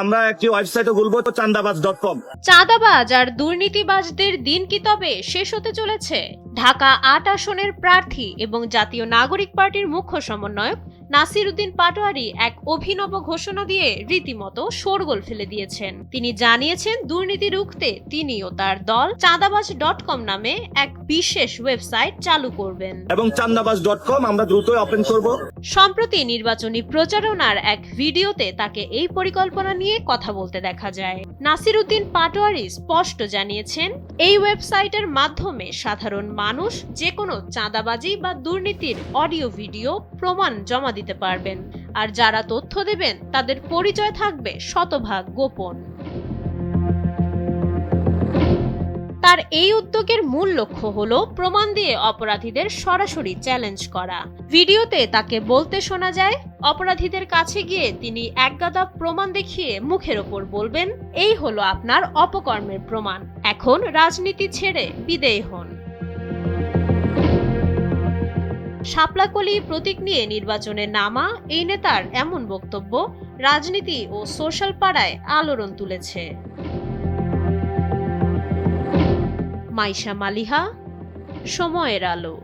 আমরা একটি ওয়েবসাইটও খুলবো, চান্দাবাজ.com। চাঁদাবাজ আর দুর্নীতিবাজদের দিন কি তবে শেষ হতে চলেছে? ঢাকা ৮ আসনের প্রার্থী এবং জাতীয় নাগরিক পার্টির মুখ্য সমন্বয়ক নাসির উদ্দিন পাটোয়ারি এক অভিনব ঘোষণা দিয়ে রীতিমতো শোরগোল ফেলে দিয়েছেন। তিনি জানিয়েছেন দুর্নীতি রুখতে তিনি ও তার দল চাঁদাবাজ.com নামে এক বিশেষ ওয়েবসাইট চালু করবেন এবং চান্দাবাজ.com আমরা দ্রুতই ওপেন করব। সম্প্রতি নির্বাচনী প্রচারণার এক ভিডিওতে তাকে এই পরিকল্পনা নিয়ে কথা বলতে দেখা যায়। নাসির উদ্দিন পাটোয়ারি স্পষ্ট জানিয়েছেন, এই ওয়েবসাইটের মাধ্যমে সাধারণ মানুষ যে কোনো চাঁদাবাজি বা দুর্নীতির অডিও ভিডিও প্রমাণ জমা দিতে পারবেন, আর যারা তথ্য দেবেন তাদের পরিচয় থাকবে শতভাগ গোপন। তার এই উদ্যোগের মূল লক্ষ্য হলো প্রমাণ দিয়ে অপরাধীদের সরাসরি চ্যালেঞ্জ করা। ভিডিওতে তাকে বলতে শোনা যায়, অপরাধীদের কাছে গিয়ে তিনি একগাদা প্রমাণ দেখিয়ে মুখের ওপর বলবেন, এই হলো আপনার অপকর্মের প্রমাণ, এখন রাজনীতি ছেড়ে বিদেয় হন। শাপলাকলি প্রতীক নিয়ে নির্বাচনে নামা এই নেতার এমন বক্তব্য রাজনীতি ও সোশ্যাল পাড়ায় আলোড়ন তুলেছে। মাইশা মালিহা, সময়ের আলো।